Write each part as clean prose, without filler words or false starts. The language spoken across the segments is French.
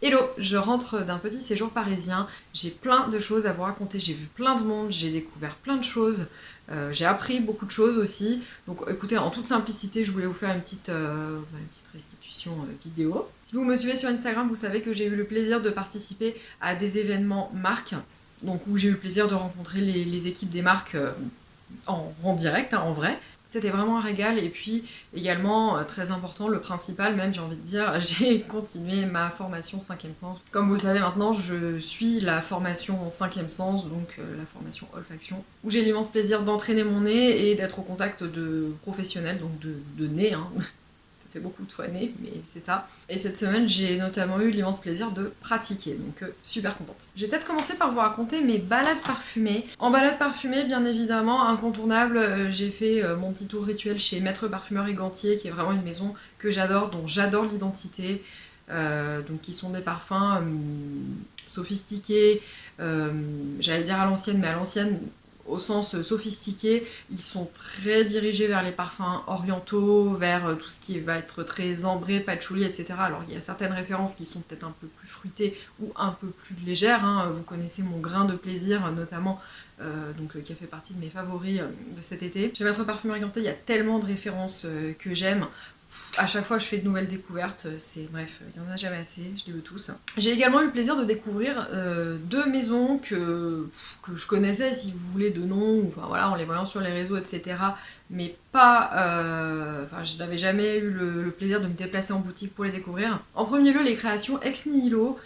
Hello, je rentre d'un petit séjour parisien, j'ai plein de choses à vous raconter, j'ai vu plein de monde, j'ai découvert plein de choses, j'ai appris beaucoup de choses aussi. Donc écoutez, en toute simplicité, je voulais vous faire une petite restitution vidéo. Si vous me suivez sur Instagram, vous savez que j'ai eu le plaisir de participer à des événements marques, donc où j'ai eu le plaisir de rencontrer les équipes des marques en direct, hein, en vrai. C'était vraiment un régal et puis également très important, le principal même j'ai envie de dire, j'ai continué ma formation 5e sens. Comme vous le savez maintenant, je suis la formation 5e sens, donc la formation olfaction, où j'ai l'immense plaisir d'entraîner mon nez et d'être au contact de professionnels, donc de nez, hein. Ça fait beaucoup de fois nez, mais c'est ça. Et cette semaine, j'ai notamment eu l'immense plaisir de pratiquer, donc super contente. Je vais peut-être commencer par vous raconter mes balades parfumées. En balade parfumée, bien évidemment, incontournable, j'ai fait mon petit tour rituel chez Maître Parfumeur et Gantier, qui est vraiment une maison que j'adore, dont j'adore l'identité. Donc qui sont des parfums sophistiqués, j'allais dire à l'ancienne, mais à l'ancienne au sens sophistiqué, ils sont très dirigés vers les parfums orientaux, vers tout ce qui va être très ambré, patchouli, etc. Alors il y a certaines références qui sont peut-être un peu plus fruitées ou un peu plus légères, hein. Vous connaissez mon grain de plaisir notamment, qui a fait partie de mes favoris de cet été. Chez Maître Parfumeur et Gantier, il y a tellement de références que j'aime. À chaque fois, je fais de nouvelles découvertes, bref, il n'y en a jamais assez, je les veux tous. J'ai également eu le plaisir de découvrir deux maisons que je connaissais, si vous voulez, de nom, enfin voilà, en les voyant sur les réseaux, etc. Mais pas... Enfin, je n'avais jamais eu le plaisir de me déplacer en boutique pour les découvrir. En premier lieu, les créations Ex Nihilo,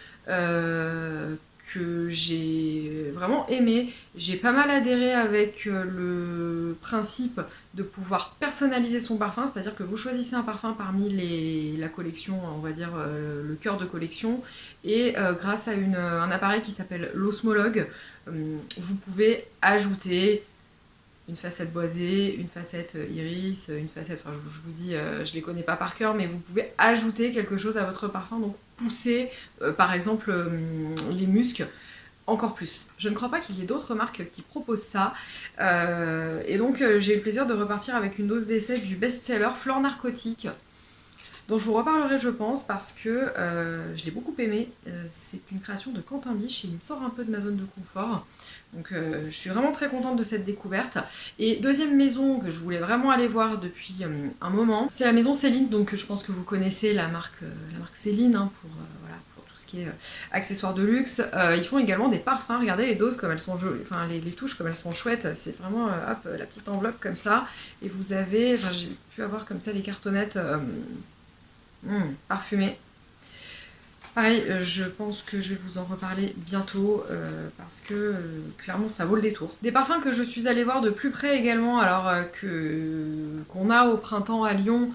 que j'ai vraiment aimé. J'ai pas mal adhéré avec le principe de pouvoir personnaliser son parfum, c'est-à-dire que vous choisissez un parfum parmi la collection, on va dire le cœur de collection, et grâce à un appareil qui s'appelle l'osmologue, vous pouvez ajouter une facette boisée, une facette iris, une facette, enfin je vous dis, je les connais pas par cœur, mais vous pouvez ajouter quelque chose à votre parfum, donc pousser par exemple les muscs encore plus. Je ne crois pas qu'il y ait d'autres marques qui proposent ça. Et donc j'ai eu le plaisir de repartir avec une dose d'essai du best-seller Flore Narcotique, dont je vous reparlerai je pense parce que je l'ai beaucoup aimé. C'est une création de Quentin Biche et il me sort un peu de ma zone de confort. Donc je suis vraiment très contente de cette découverte. Et deuxième maison que je voulais vraiment aller voir depuis un moment, c'est la maison Céline. Donc je pense que vous connaissez la marque Céline, hein, voilà, pour tout ce qui est accessoires de luxe. Ils font également des parfums. Regardez les doses comme elles sont jolies, enfin les touches comme elles sont chouettes. C'est vraiment hop, la petite enveloppe comme ça. Et vous avez, enfin j'ai pu avoir comme ça les cartonnettes parfumées. Pareil, je pense que je vais vous en reparler bientôt parce que clairement ça vaut le détour. Des parfums que je suis allée voir de plus près également, alors qu'on a au printemps à Lyon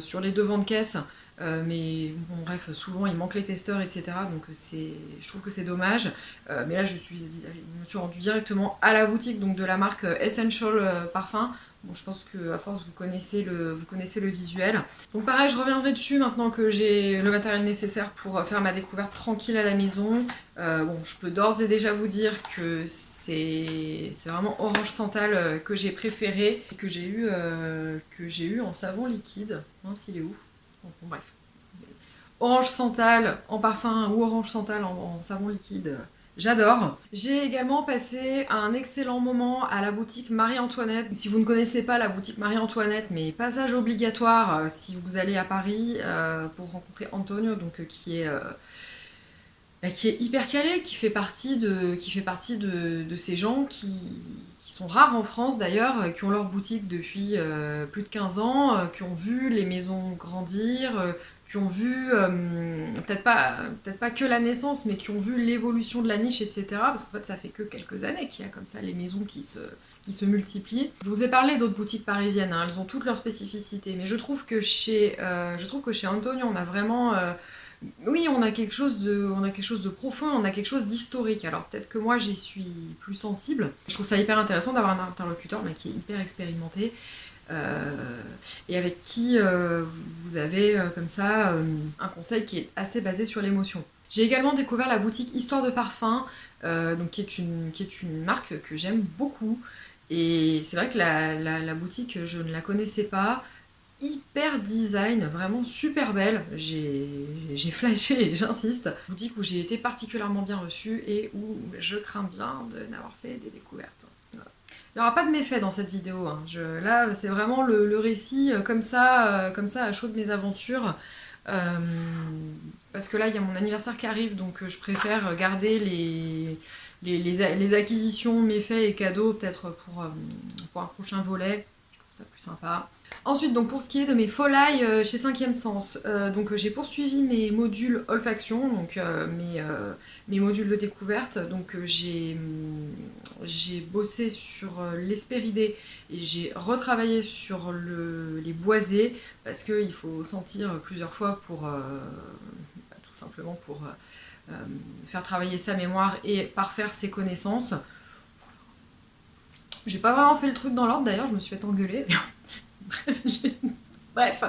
sur les devants de caisse. Mais bon, bref, souvent il manque les testeurs, etc. Donc je trouve que c'est dommage. Mais là, je me suis rendue directement à la boutique donc de la marque Essential Parfum. Bon, je pense que à force vous connaissez le visuel. Donc pareil, je reviendrai dessus maintenant que j'ai le matériel nécessaire pour faire ma découverte tranquille à la maison. Bon, je peux d'ores et déjà vous dire que c'est vraiment Orange Santal que j'ai préféré et que j'ai eu en savon liquide. Mince, il est où? Bon, bref. Orange Santal en parfum ou Orange Santal en savon liquide, j'adore. J'ai également passé un excellent moment à la boutique Marie-Antoinette. Si vous ne connaissez pas la boutique Marie-Antoinette, mais passage obligatoire si vous allez à Paris pour rencontrer Antonio, donc qui est hyper calé, qui fait partie de ces gens qui sont rares en France d'ailleurs, qui ont leur boutique depuis plus de 15 ans, qui ont vu les maisons grandir, qui ont vu, peut-être pas que la naissance, mais qui ont vu l'évolution de la niche, etc. Parce qu'en fait, ça fait que quelques années qu'il y a comme ça les maisons qui se multiplient. Je vous ai parlé d'autres boutiques parisiennes, hein, elles ont toutes leurs spécificités, mais je trouve que chez Antonio, on a vraiment... oui, on a quelque chose de profond, on a quelque chose d'historique. Alors peut-être que moi j'y suis plus sensible. Je trouve ça hyper intéressant d'avoir un interlocuteur qui est hyper expérimenté et avec qui vous avez comme ça un conseil qui est assez basé sur l'émotion. J'ai également découvert la boutique Histoire de Parfum, qui est une marque que j'aime beaucoup. Et c'est vrai que la boutique, je ne la connaissais pas. hyper design, vraiment super belle. J'ai flashé et j'insiste. Boutique où j'ai été particulièrement bien reçue et où je crains bien de n'avoir fait des découvertes. Voilà. Il n'y aura pas de méfait dans cette vidéo. Hein. Là, c'est vraiment le récit comme ça à chaud de mes aventures. Parce que là, il y a mon anniversaire qui arrive, donc je préfère garder les acquisitions, méfaits et cadeaux peut-être pour un prochain volet. Je trouve ça plus sympa. Ensuite, donc pour ce qui est de mes folie chez 5e Sens, donc j'ai poursuivi mes modules olfaction, donc mes modules de découverte. Donc j'ai bossé sur l'hespéridé et j'ai retravaillé sur les boisés parce qu'il faut sentir plusieurs fois pour tout simplement pour faire travailler sa mémoire et parfaire ses connaissances. J'ai pas vraiment fait le truc dans l'ordre d'ailleurs, je me suis fait engueuler. Bref.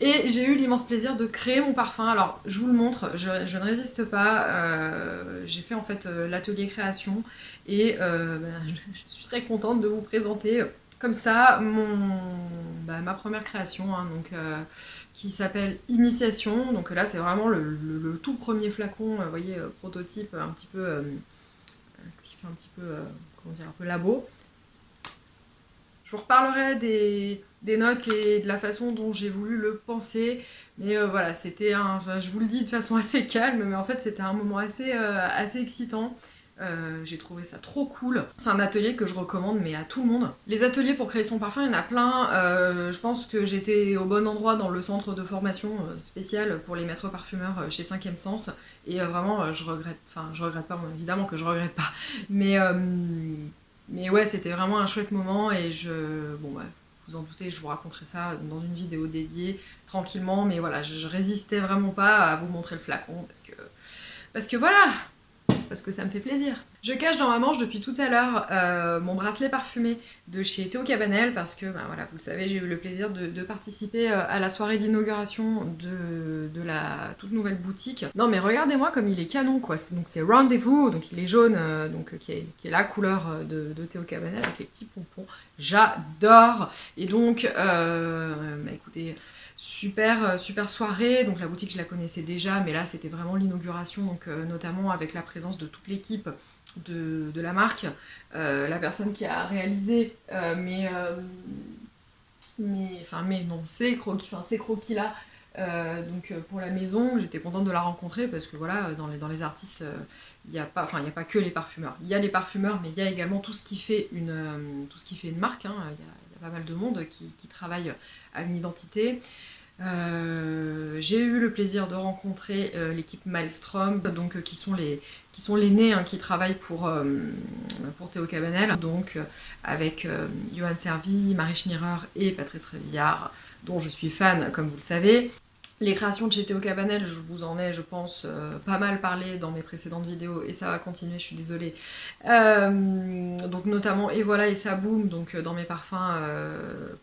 Et j'ai eu l'immense plaisir de créer mon parfum. Alors, je vous le montre, je ne résiste pas. J'ai fait en fait l'atelier création et je suis très contente de vous présenter comme ça ma première création, hein, donc, qui s'appelle Initiation. Donc là, c'est vraiment le tout premier flacon, vous voyez, prototype, un petit peu, qui fait un petit peu, comment dire, un peu labo. Je vous reparlerai des notes et de la façon dont j'ai voulu le penser. Mais voilà, c'était je vous le dis de façon assez calme, mais en fait c'était un moment assez excitant. J'ai trouvé ça trop cool. C'est un atelier que je recommande mais à tout le monde. Les ateliers pour créer son parfum, il y en a plein. Je pense que j'étais au bon endroit dans le centre de formation spécial pour les maîtres parfumeurs chez 5e Sens. Et vraiment, je regrette pas, bon, évidemment que je regrette pas. Mais ouais, c'était vraiment un chouette moment et bon bah, vous en doutez, je vous raconterai ça dans une vidéo dédiée, tranquillement, mais voilà, je résistais vraiment pas à vous montrer le flacon, parce que voilà, parce que ça me fait plaisir. Je cache dans ma manche depuis tout à l'heure mon bracelet parfumé de chez Théo Cabanel, parce que, bah, voilà, vous le savez, j'ai eu le plaisir de participer à la soirée d'inauguration de la toute nouvelle boutique. Non mais regardez-moi comme il est canon, quoi. Donc c'est Rendez-vous, donc il est jaune, qui est la couleur de Théo Cabanel avec les petits pompons. J'adore. Et donc, bah, écoutez... Super soirée, donc la boutique je la connaissais déjà, mais là c'était vraiment l'inauguration, donc notamment avec la présence de toute l'équipe de la marque, la personne qui a réalisé ces croquis là, donc pour la maison, j'étais contente de la rencontrer parce que voilà, dans les artistes, il n'y a pas que les parfumeurs. Il y a les parfumeurs, mais il y a également tout ce qui fait une marque, hein. Il y a pas mal de monde qui travaille à une identité. J'ai eu le plaisir de rencontrer l'équipe Maelstrom, donc qui sont les nés, hein, qui travaillent pour Théo Cabanel, donc avec Johan Servi, Marie Schnierer et Patrice Révillard, dont je suis fan, comme vous le savez. Les créations de chez Théo Cabanel, je vous en ai, je pense, pas mal parlé dans mes précédentes vidéos, et ça va continuer, je suis désolée. Donc notamment Et voilà et ça boum, donc dans mes parfums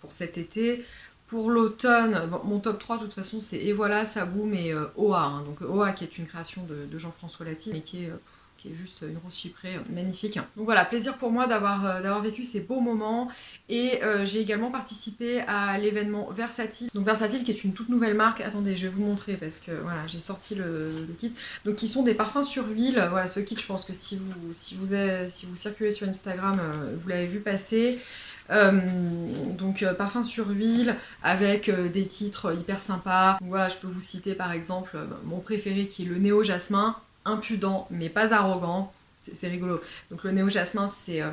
pour cet été. Pour l'automne, bon, mon top 3 de toute façon c'est Et voilà, ça boum et Oa. Hein. Donc Oa qui est une création de Jean-François Lati, mais qui est juste une rose chyprée magnifique. Donc voilà, plaisir pour moi d'avoir vécu ces beaux moments. Et j'ai également participé à l'événement Versatile. Donc Versatile qui est une toute nouvelle marque. Attendez, je vais vous montrer parce que voilà, j'ai sorti le kit. Donc qui sont des parfums sur huile. Voilà, ce kit, je pense que si vous circulez sur Instagram, vous l'avez vu passer. Donc parfum sur huile avec des titres hyper sympas. Donc, voilà, je peux vous citer par exemple mon préféré qui est le Néo Jasmin, impudent mais pas arrogant. C'est rigolo. Donc le Néo Jasmin c'est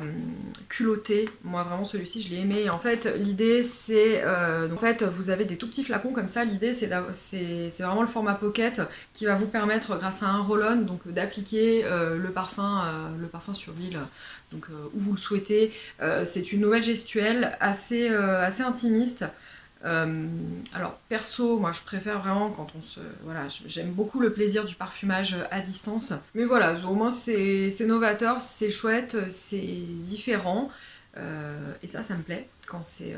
culotté. Moi vraiment celui-ci je l'ai aimé. Et en fait l'idée c'est... en fait vous avez des tout petits flacons comme ça. L'idée c'est vraiment le format pocket qui va vous permettre grâce à un roll-on donc d'appliquer le parfum sur l'huile. Donc où vous le souhaitez. C'est une nouvelle gestuelle assez intimiste. Alors perso, moi je préfère vraiment quand voilà, j'aime beaucoup le plaisir du parfumage à distance. Mais voilà, au moins c'est novateur, c'est chouette, c'est différent. Et ça me plaît quand c'est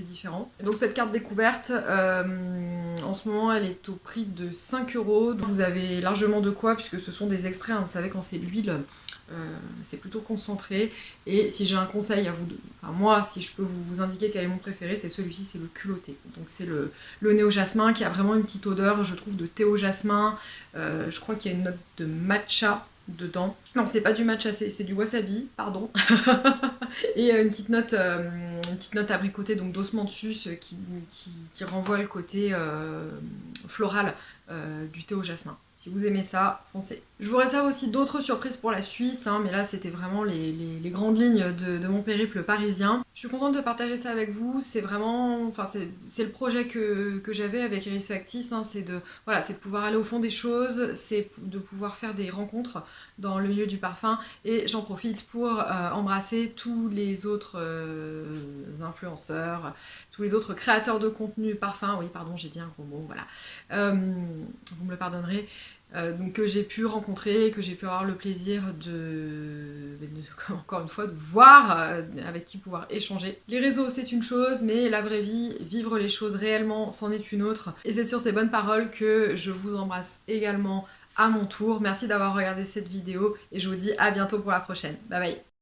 différent. Donc cette carte découverte, en ce moment elle est au prix de 5 €. Donc vous avez largement de quoi, puisque ce sont des extraits, hein, vous savez quand c'est l'huile, c'est plutôt concentré. Et si j'ai un conseil à vous, enfin moi, si je peux vous indiquer quel est mon préféré, c'est celui-ci, c'est le culotté. Donc c'est le nez au jasmin qui a vraiment une petite odeur, je trouve, de thé au jasmin. Je crois qu'il y a une note de matcha dedans. Non, c'est pas du matcha, c'est du wasabi, pardon. Et une petite note abricotée, donc d'osmanthus, qui renvoie le côté floral du thé au jasmin. Si vous aimez ça, foncez. Je vous réserve aussi d'autres surprises pour la suite, hein, mais là c'était vraiment les grandes lignes de mon périple parisien. Je suis contente de partager ça avec vous, c'est vraiment, enfin c'est le projet que j'avais avec Iris Factice, hein, c'est de pouvoir aller au fond des choses, c'est de pouvoir faire des rencontres dans le milieu du parfum, et j'en profite pour embrasser tous les autres influenceurs, tous les autres créateurs de contenu parfum, oui pardon j'ai dit un gros mot, voilà, vous me le pardonnerez, donc que j'ai pu rencontrer, que j'ai pu avoir le plaisir encore une fois, de voir, avec qui pouvoir échanger. Les réseaux c'est une chose, mais la vraie vie, vivre les choses réellement, c'en est une autre. Et c'est sur ces bonnes paroles que je vous embrasse également à mon tour. Merci d'avoir regardé cette vidéo et je vous dis à bientôt pour la prochaine. Bye bye.